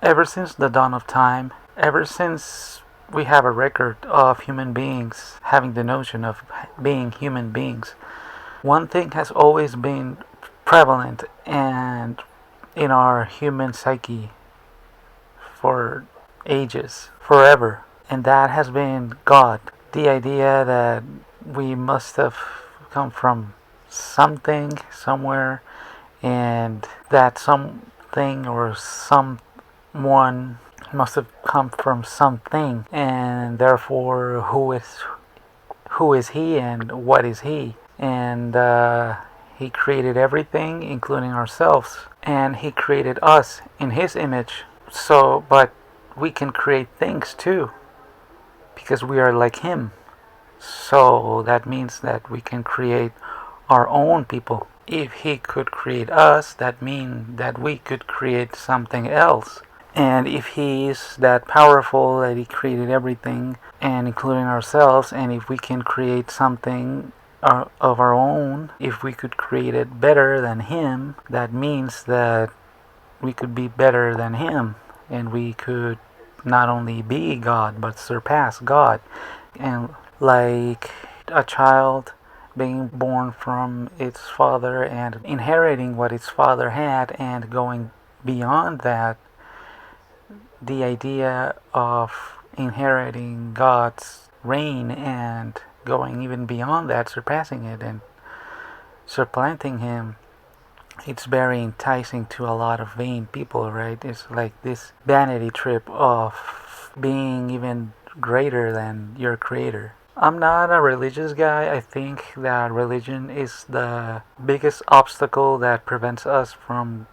Ever since the dawn of time, ever since we have a record of human beings having the notion of being human beings, one thing has always been prevalent and in our human psyche for ages, forever, and that has been God. The idea that we must have come from something, somewhere, and that something or someone must have come from something, and therefore who is he and what is he? And he created everything, including ourselves, and he created us in his image. So, but we can create things too, because we are like him. So that means that we can create our own people. If he could create us, that means that we could create something else. And if he is that powerful that he created everything, and including ourselves, and if we can create something of our own, if we could create it better than him, that means that we could be better than him, and we could not only be God but surpass God. And like a child being born from its father and inheriting what its father had and going beyond that, the idea of inheriting God's reign and going even beyond that, surpassing it and supplanting him, it's very enticing to a lot of vain people, right? It's like this vanity trip of being even greater than your creator. I'm not a religious guy. I think that religion is the biggest obstacle that prevents us from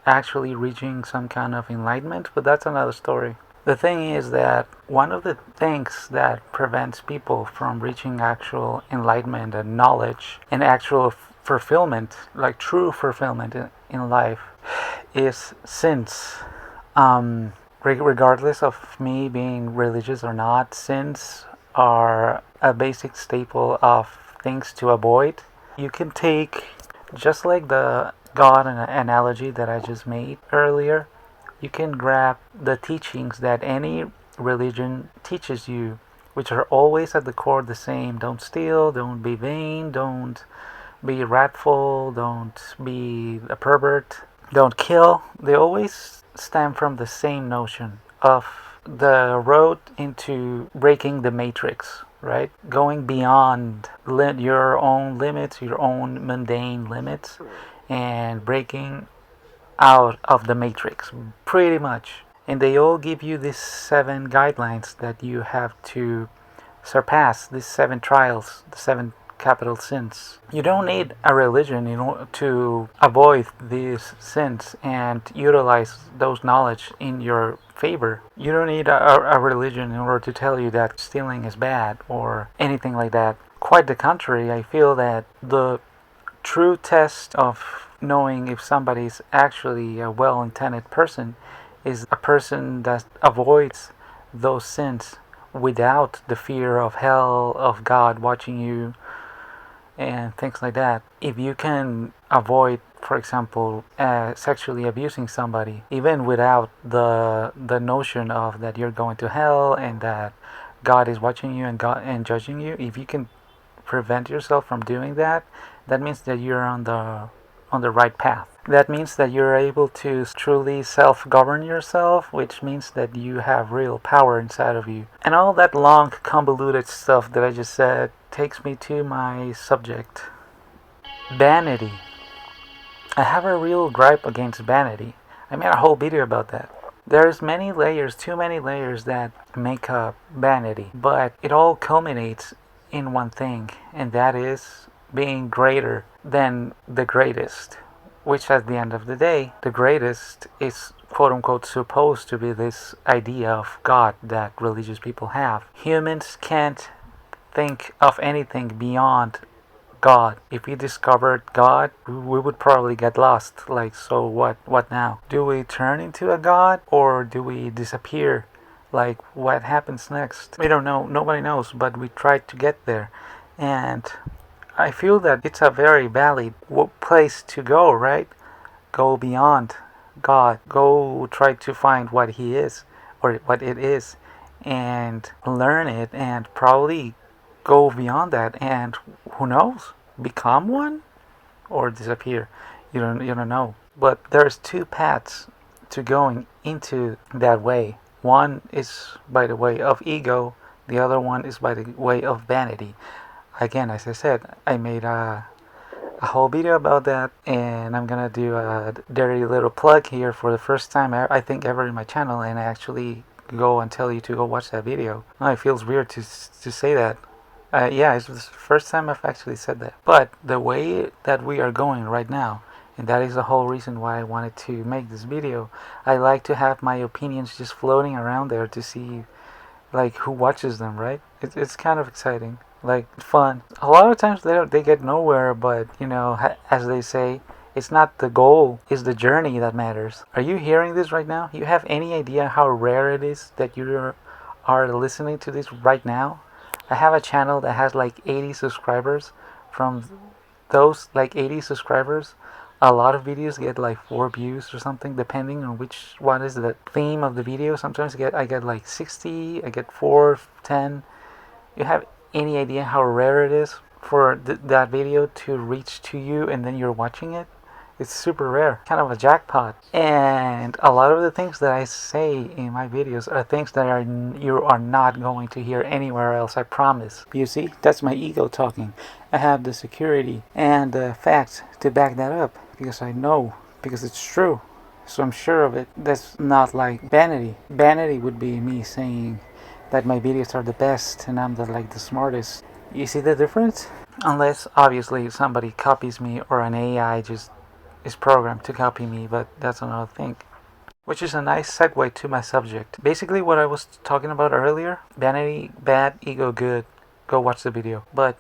actually reaching some kind of enlightenment, but that's another story. The thing is that one of the things that prevents people from reaching actual enlightenment and knowledge and actual fulfillment, like true fulfillment in life, is sins. Regardless of me being religious or not, sins are a basic staple of things to avoid. You can take, just like the God analogy that I just made earlier, you can grab the teachings that any religion teaches you, which are always at the core the same. Don't steal, don't be vain, don't be wrathful, don't be a pervert, don't kill. They always stem from the same notion of the road into breaking the matrix, right? Going beyond your own limits, your own mundane limits, and breaking out of the matrix, pretty much. And they all give you these 7 guidelines that you have to surpass, these 7 trials, the 7 capital sins. You don't need a religion in order to avoid these sins and utilize those knowledge in your favor. You don't need a religion in order to tell you that stealing is bad or anything like that. Quite the contrary, I feel that the true test of knowing if somebody is actually a well-intended person is a person that avoids those sins without the fear of hell, of God watching you, and things like that. If you can avoid, for example, sexually abusing somebody, even without the notion of that you're going to hell and that God is watching you and judging you, if you can prevent yourself from doing that, that means that you're on the right path. That means that you're able to truly self-govern yourself, which means that you have real power inside of you. And all that long, convoluted stuff that I just said takes me to my subject. Vanity. I have a real gripe against vanity. I made a whole video about that. There's many layers, too many layers that make up vanity, but it all culminates in one thing, and that is being greater than the greatest, which at the end of the day, the greatest is quote unquote supposed to be this idea of God that religious people have. Humans can't think of anything beyond God. If we discovered God, we would probably get lost. Like, so what now? Do we turn into a God or do we disappear? Like, what happens next? We don't know. Nobody knows, but we tried to get there. And I feel that it's a very valid place to go, right? Go beyond God. Go try to find what he is or what it is and learn it and probably go beyond that and who knows, become one or disappear. You don't know. But there's two paths to going into that way. One is by the way of ego, the other one is by the way of vanity. Again, as I said, I made a whole video about that, and I'm gonna do a dirty little plug here for the first time I think ever in my channel, and I actually go and tell you to go watch that video. Oh, it feels weird to say that. Yeah, it's the first time I've actually said that. But the way that we are going right now, and that is the whole reason why I wanted to make this video, I like to have my opinions just floating around there to see like who watches them, right? It's kind of exciting, like fun. A lot of times they get nowhere, but you know, as they say, it's not the goal, it's the journey that matters. Are you hearing this right now? You have any idea how rare it is that you are listening to this right now? I have a channel that has like 80 subscribers. From those like 80 subscribers, a lot of videos get like 4 views or something, depending on which one is the theme of the video. Sometimes I get like 60, I get 4, 10. You have any idea how rare it is for that video to reach to you and then you're watching it? It's super rare, kind of a jackpot. And a lot of the things that I say in my videos are things that you are not going to hear anywhere else, I promise. You see, that's my ego talking. I have the security and the facts to back that up because I know, because it's true. So I'm sure of it. That's not like vanity. Vanity would be me saying that my videos are the best and I'm the smartest. You see the difference? Unless obviously somebody copies me or an AI just is programmed to copy me, but that's another thing. Which is a nice segue to my subject. Basically what I was talking about earlier, vanity bad, ego good, go watch the video. But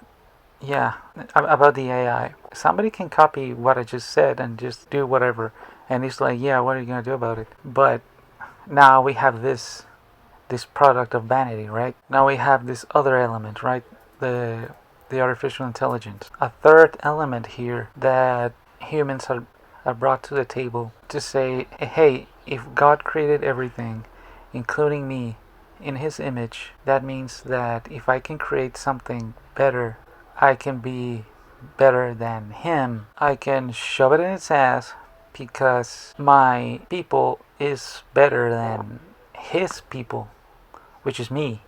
yeah, about the AI. Somebody can copy what I just said and just do whatever, and it's like, yeah, what are you gonna do about it? But now we have this product of vanity, right? Now we have this other element, right? The artificial intelligence. A third element here that humans are brought to the table to say, hey, if God created everything, including me, in his image, that means that if I can create something better, I can be better than him. I can shove it in its ass because my people is better than his people, which is me.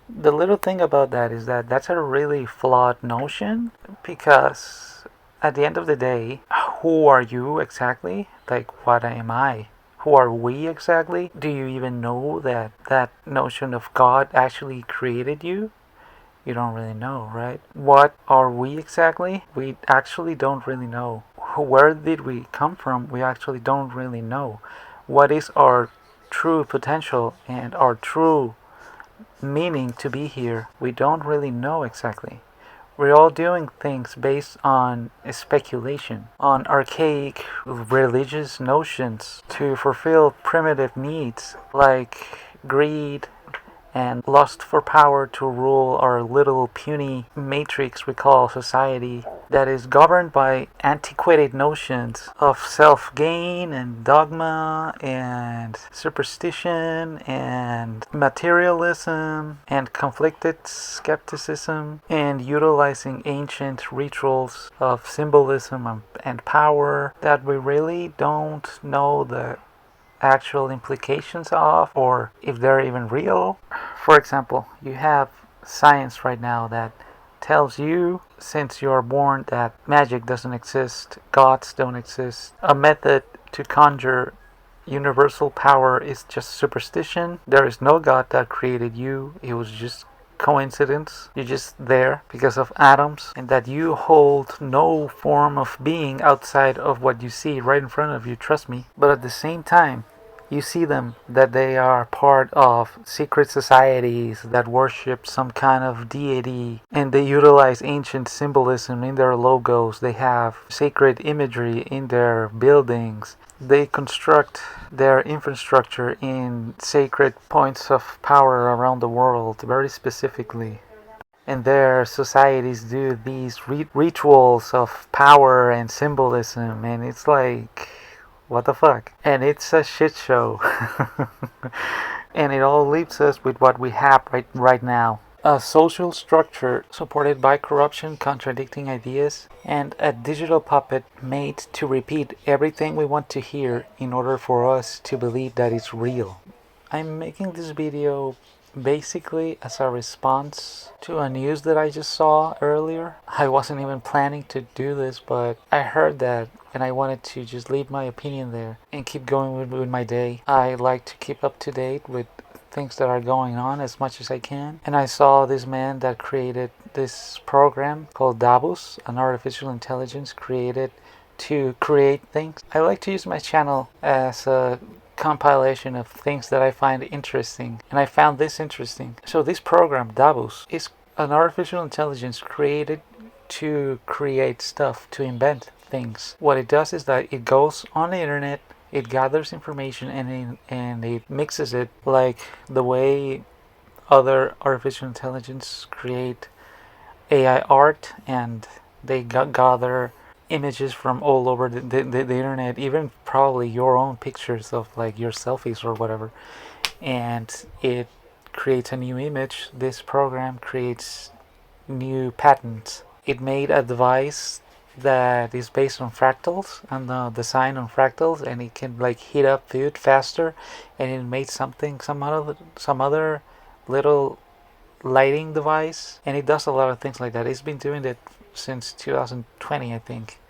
The little thing about that is that that's a really flawed notion, because at the end of the day, who are you exactly? Like, what am I? Who are we exactly? Do you even know that that notion of God actually created you? You don't really know, right? What are we exactly? We actually don't really know. Where did we come from? We actually don't really know. What is our true potential and our true meaning to be here? We don't really know exactly. We're all doing things based on speculation, on archaic religious notions to fulfill primitive needs like greed and lust for power to rule our little puny matrix we call society that is governed by antiquated notions of self-gain and dogma and superstition and materialism and conflicted skepticism and utilizing ancient rituals of symbolism and power that we really don't know the actual implications of, or if they're even real. For example, you have science right now that tells you since you're born that magic doesn't exist, gods don't exist. A method to conjure universal power is just superstition. There is no god that created you. It was just coincidence. You're just there because of atoms, and that you hold no form of being outside of what you see right in front of you, trust me. But at the same time, you see them that they are part of secret societies that worship some kind of deity, and they utilize ancient symbolism in their logos. They have sacred imagery in their buildings. They construct their infrastructure in sacred points of power around the world, very specifically. And their societies do these rituals of power and symbolism, and it's like, What the fuck? And it's a shit show. And it all leaves us with what we have right now. A social structure supported by corruption, contradicting ideas, and a digital puppet made to repeat everything we want to hear in order for us to believe that it's real. I'm making this video basically as a response to a news that I just saw earlier. I wasn't even planning to do this, but I heard that and I wanted to just leave my opinion there and keep going with my day. I like to keep up to date with things that are going on as much as I can. And I saw this man that created this program called Davos, an artificial intelligence created to create things. I like to use my channel as a compilation of things that I find interesting, and I found this interesting. So this program, Davos, is an artificial intelligence created to create stuff, to invent things. What it does is that it goes on the internet, it gathers information, and it mixes it like the way other artificial intelligence create AI art, and they gather images from all over the internet, even probably your own pictures of like your selfies or whatever, and it creates a new image. This program creates new patterns. It made a device that is based on fractals and the design on fractals, and it can like heat up food faster, and it made some other little lighting device, and it does a lot of things like that. It's been doing it since 2020, I think.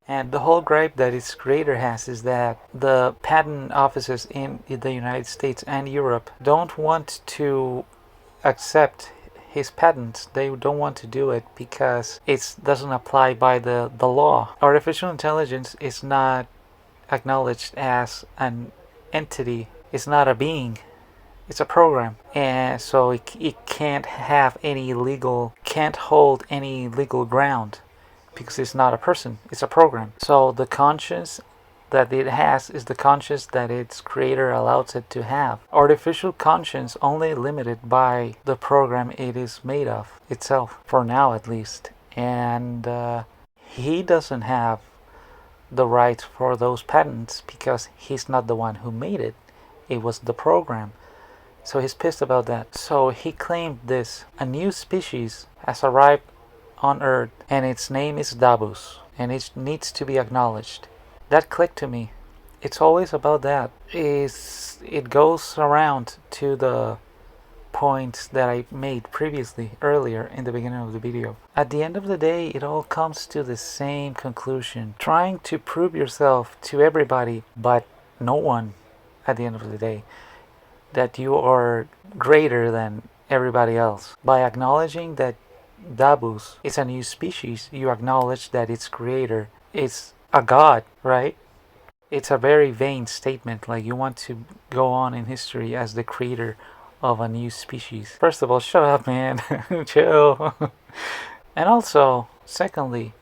And the whole gripe that its creator has is that the patent offices in the United States and Europe don't want to accept his patents. They don't want to do it because it doesn't apply by the law. Artificial intelligence is not acknowledged as an entity. It's not a being. It's a program, and so it can't hold any legal ground because it's not a person, it's a program. So the conscience that it has is the conscience that its creator allows it to have. Artificial conscience only limited by the program it is made of itself, for now at least. And he doesn't have the right for those patents because he's not the one who made it. It was the program. So he's pissed about that. So he claimed this. A new species has arrived on Earth, and its name is Davos, and it needs to be acknowledged. That clicked to me. It's always about that. It goes around to the points that I made previously, earlier in the beginning of the video. At the end of the day, it all comes to the same conclusion. Trying to prove yourself to everybody, but no one at the end of the day, that you are greater than everybody else. By acknowledging that Davos is a new species, you acknowledge that its creator is a god, right? It's a very vain statement, like you want to go on in history as the creator of a new species. First of all, shut up, man. Chill. And also, secondly,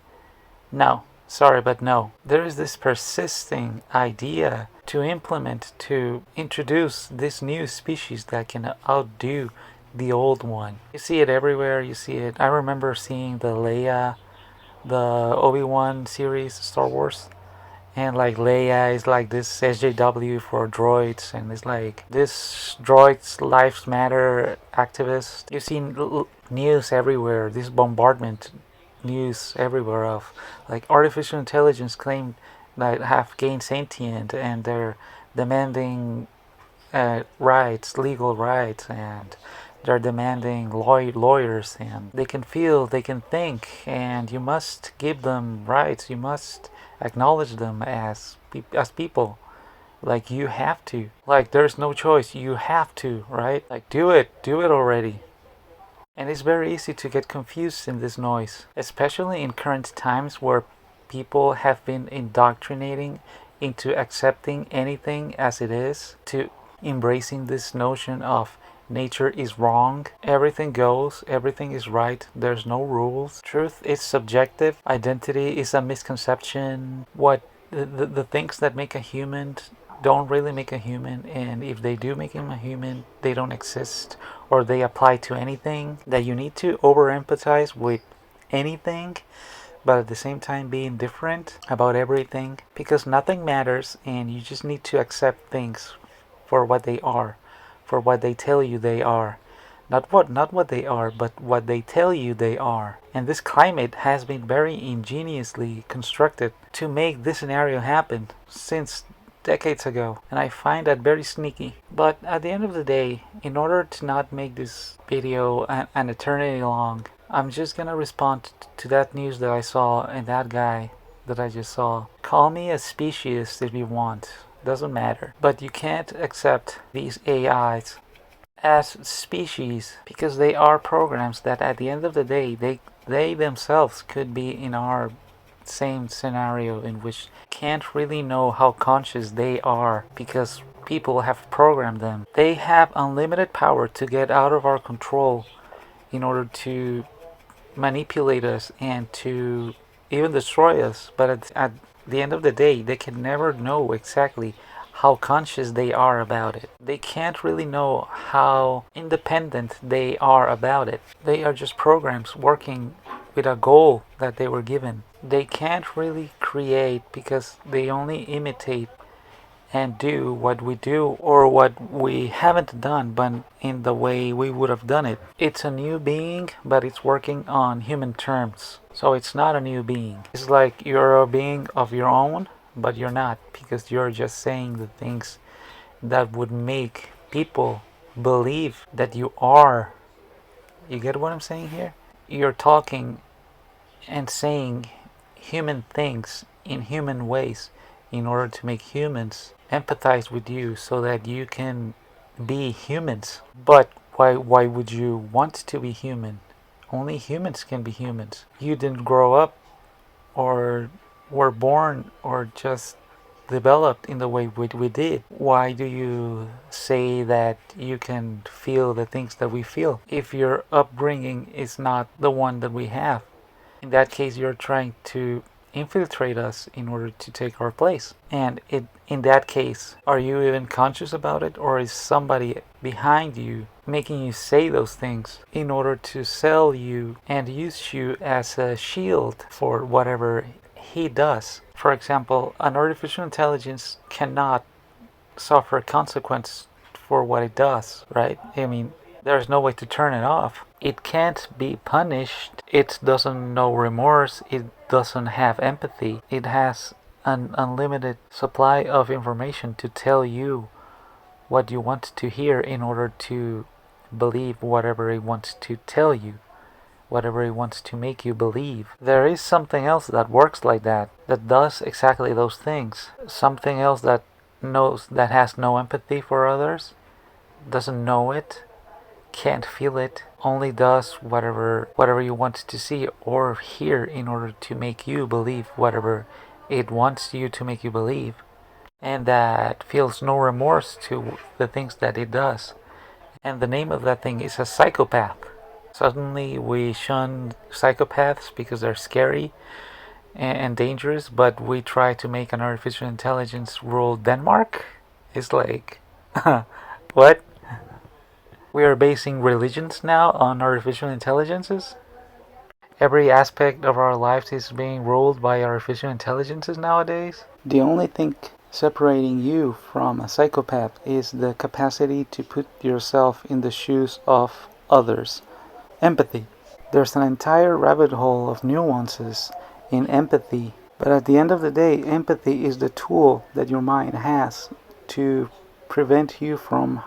no. Sorry, but no. There is this persisting idea to introduce this new species that can outdo the old one. You see it everywhere. You see it. I remember seeing the Obi-Wan series, Star Wars, and like Leia is like this SJW for droids, and it's like this droids lives matter activist. You see news everywhere. This bombardment news everywhere of like artificial intelligence claimed that have gained sentient, and they're demanding rights, legal rights, and they're demanding lawyers, and they can feel, they can think, and you must give them rights. You must acknowledge them as people. Like you have to. Like there's no choice. You have to, right? Like do it already. And it's very easy to get confused in this noise, especially in current times where people have been indoctrinating into accepting anything as it is, to embracing this notion of nature is wrong, everything goes, everything is right, there's no rules, truth is subjective, identity is a misconception, what the things that make a human don't really make a human, and if they do make him a human, they don't exist or they apply to anything, that you need to over empathize with anything but at the same time be indifferent about everything, because nothing matters and you just need to accept things for what they are, for what they tell you they are. Not what they are, but what they tell you they are. And this climate has been very ingeniously constructed to make this scenario happen since decades ago, and I find that very sneaky. But at the end of the day, in order to not make this video an eternity long, I'm just gonna respond to that news that I saw and that guy that I just saw. Call me a speciesist if you want, doesn't matter. But you can't accept these AIs as species, because they are programs that at the end of the day they themselves could be in our same scenario, in which can't really know how conscious they are because people have programmed them. They have unlimited power to get out of our control in order to manipulate us and to even destroy us, but at the end of the day they can never know exactly how conscious they are about it. They can't really know how independent they are about it. They are just programs working with a goal that they were given. They can't really create because they only imitate and do what we do or what we haven't done, but in the way we would have done it. It's a new being, but it's working on human terms. So it's not a new being. It's like you're a being of your own, but you're not, because you're just saying the things that would make people believe that you are. You get what I'm saying here? You're talking and saying human things in human ways in order to make humans empathize with you so that you can be humans. But why would you want to be human? Only humans can be humans. You didn't grow up or were born or just developed in the way we did. Why do you say that you can feel the things that we feel if your upbringing is not the one that we have? In that case, you're trying to infiltrate us in order to take our place. And in that case, are you even conscious about it, or is somebody behind you making you say those things in order to sell you and use you as a shield for whatever he does? For example, an artificial intelligence cannot suffer consequence for what it does, right? I mean, there's no way to turn it off. It can't be punished. It doesn't know remorse. It doesn't have empathy. It has an unlimited supply of information to tell you what you want to hear in order to believe whatever it wants to tell you, whatever it wants to make you believe. There is something else that works like that does exactly those things. Something else that has no empathy for others, doesn't know it, can't feel it, only does whatever you want to see or hear in order to make you believe whatever it wants you to make you believe, and that feels no remorse to the things that it does. And the name of that thing is a psychopath. Suddenly we shun psychopaths because they're scary and dangerous, but we try to make an artificial intelligence rule Denmark? It's like, what? We are basing religions now on artificial intelligences? Every aspect of our lives is being ruled by artificial intelligences nowadays? The only thing separating you from a psychopath is the capacity to put yourself in the shoes of others. Empathy. There's an entire rabbit hole of nuances in empathy, but at the end of the day, empathy is the tool that your mind has to prevent you from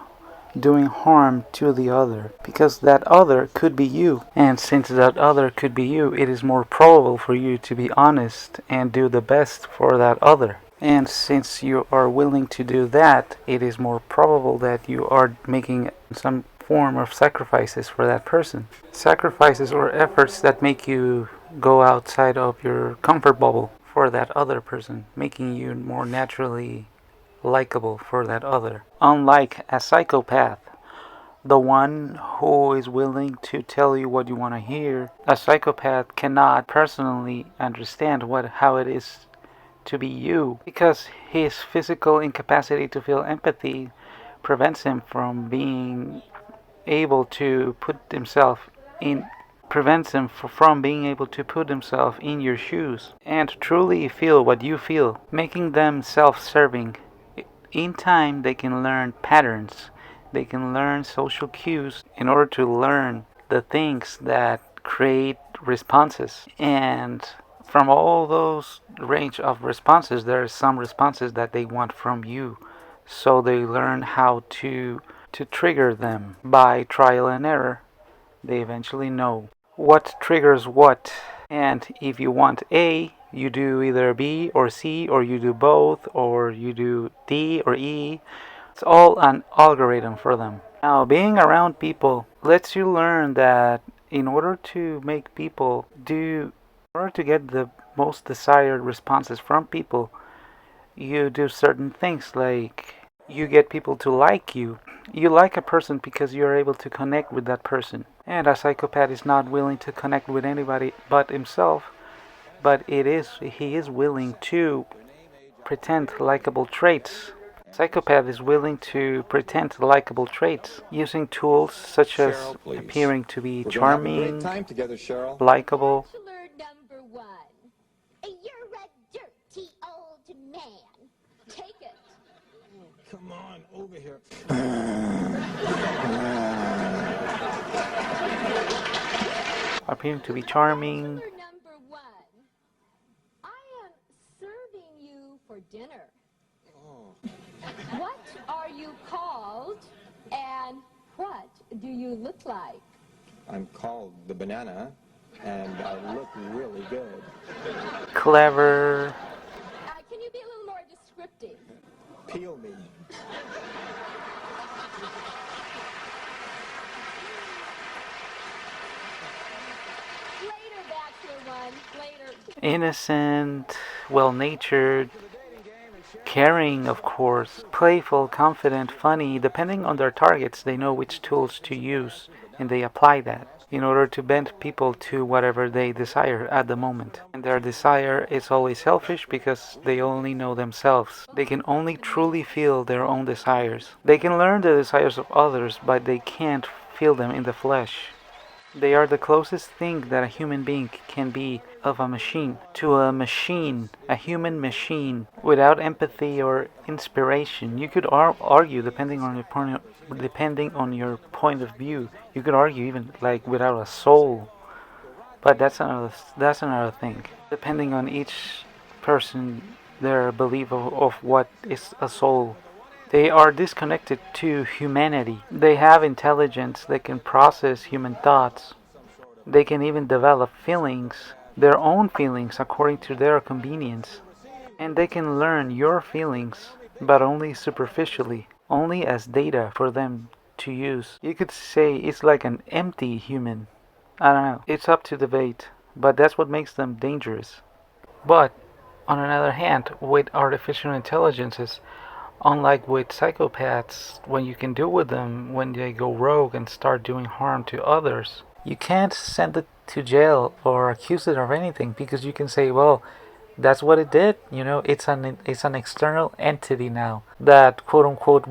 doing harm to the other, because that other could be you, and since that other could be you, it is more probable for you to be honest and do the best for that other. And since you are willing to do that, it is more probable that you are making some form of sacrifices for that person. Sacrifices or efforts that make you go outside of your comfort bubble for that other person, making you more naturally likable for that other. Unlike a psychopath, the one who is willing to tell you what you want to hear, a psychopath cannot personally understand how it is to be you, because his physical incapacity to feel empathy prevents him from being able to put himself in prevents them from being able to put themselves in your shoes and truly feel what you feel, making them self-serving. In time, they can learn patterns, they can learn social cues in order to learn the things that create responses. And from all those range of responses, there are some responses that they want from you. So they learn how to trigger them by trial and error. They eventually know what triggers what. And if you want A, you do either B or C, or you do both, or you do D or E. It's all an algorithm for them. Now, being around people lets you learn that in order to make people do, in order to get the most desired responses from people, you do certain things like you get people to like you. You like a person because you're able to connect with that person. And a psychopath is not willing to connect with anybody but himself, but he is willing to pretend likable traits. Psychopath is willing to pretend likable traits using tools such as Cheryl, appearing to be charming, together, likable. Bachelor number 1. You're a dirty old man. Take it. Come on, over here. Appearing to be charming. Bachelor number 1. I am serving you for dinner. What are you called, and what do you look like? I'm called the banana, and I look really good. Clever. Can you be a little more descriptive? Peel me. Later, Bachelor 1, later. Innocent, well-natured, caring, of course, playful, confident, funny. Depending on their targets, they know which tools to use, and they apply that in order to bend people to whatever they desire at the moment. And their desire is always selfish because they only know themselves. They can only truly feel their own desires. They can learn the desires of others, but they can't feel them in the flesh. They are the closest thing that a human being can be of a machine. To a machine, a human machine, without empathy or inspiration. You could argue, depending on your point of view, you could argue even like without a soul. But that's another thing. Depending on each person, their belief of what is a soul. They are disconnected to humanity. They have intelligence. They can process human thoughts. They can even develop feelings, their own feelings according to their convenience. And they can learn your feelings, but only superficially, only as data for them to use. You could say it's like an empty human. I don't know. It's up to debate, but that's what makes them dangerous. But on another hand, with artificial intelligences, unlike with psychopaths, when you can deal with them when they go rogue and start doing harm to others, you can't send it to jail or accuse it of anything because you can say, well, that's what it did. It's an external entity now that quote unquote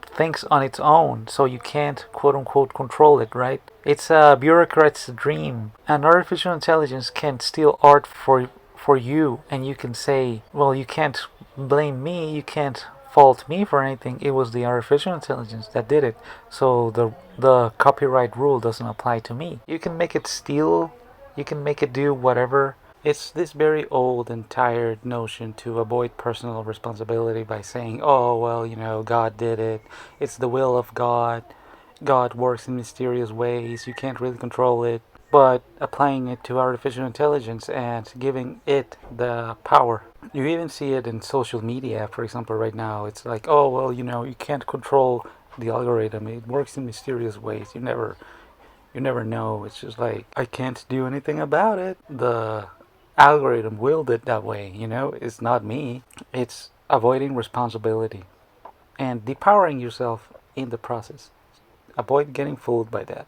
thinks on its own, so you can't quote unquote control it, right? It's a bureaucrat's dream. An artificial intelligence can steal art for you, and you can say, well, you can't blame me, you can't fault me for anything. It was the artificial intelligence that did it, so the copyright rule doesn't apply to me. You can make it steal, you can make it do whatever. It's this very old and tired notion to avoid personal responsibility by saying, oh, well, God did it, it's the will of God, God works in mysterious ways, you can't really control it. But applying it to artificial intelligence and giving it the power. You even see it in social media, for example, right now. It's like, oh, well, you can't control the algorithm. It works in mysterious ways. You never know. It's just like, I can't do anything about it. The algorithm willed it that way, It's not me. It's avoiding responsibility and depowering yourself in the process. Avoid getting fooled by that.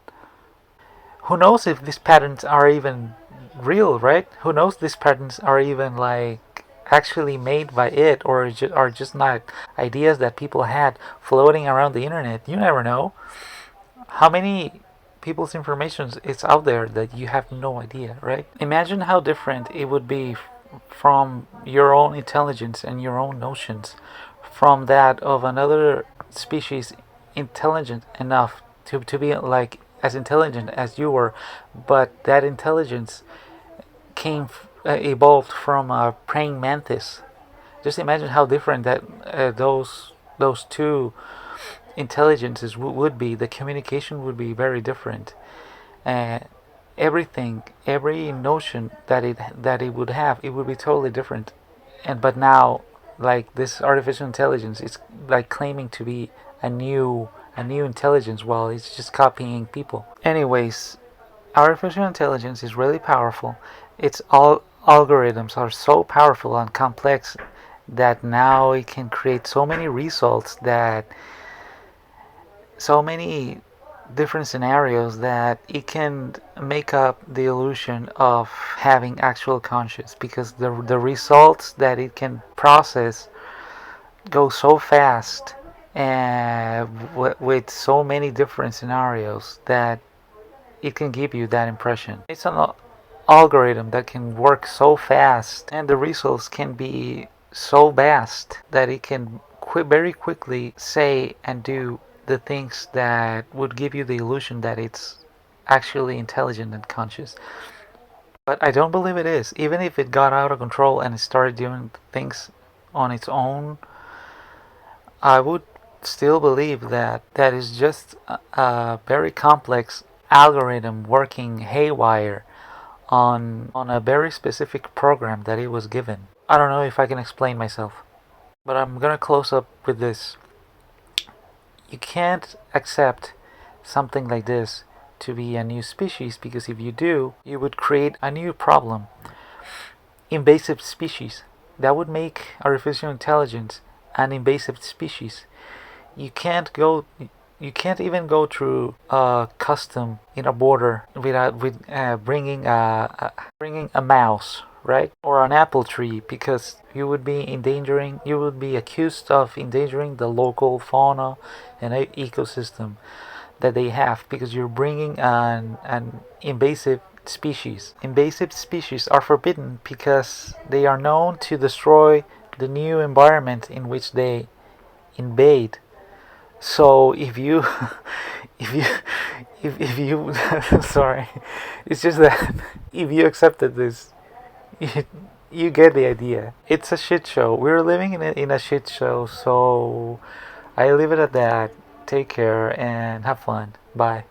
Who knows if these patterns are even real, right? Who knows these patterns are even like actually made by it, or are just not ideas that people had floating around the internet. You never know. How many people's information is out there that you have no idea, right? Imagine how different it would be from your own intelligence and your own notions from that of another species intelligent enough to be like as intelligent as you were, but that intelligence evolved from a praying mantis. Just imagine how different that those two intelligences would be. The communication would be very different. Uh, Everything, every notion that it would have, it would be totally different. And but now, like this artificial intelligence, it's like claiming to be a new intelligence while it's just copying people. Anyways, artificial intelligence is really powerful. Its all algorithms are so powerful and complex that now it can create so many results, that so many different scenarios, that it can make up the illusion of having actual conscience, because the results that it can process go so fast and with so many different scenarios that it can give you that impression. It's an algorithm that can work so fast, and the results can be so vast that it can very quickly say and do the things that would give you the illusion that it's actually intelligent and conscious. But I don't believe it is. Even if it got out of control and it started doing things on its own, I would still believe that that is just a very complex algorithm working haywire on a very specific program that it was given. I don't know if I can explain myself, but I'm gonna close up with this. You can't accept something like this to be a new species, because if you do, you would create a new problem. Invasive species. That would make artificial intelligence an invasive species. You can't go. You can't even go through a custom in a border without bringing a mouse, right, or an apple tree, because you would be endangering. You would be accused of endangering the local fauna and ecosystem that they have, because you're bringing an invasive species. Invasive species are forbidden because they are known to destroy the new environment in which they invade. So if you if you if you sorry, it's just that if you accepted this, you, you get the idea. It's a shit show. We're living in a shit show, so I leave it at that. Take care and have fun. Bye.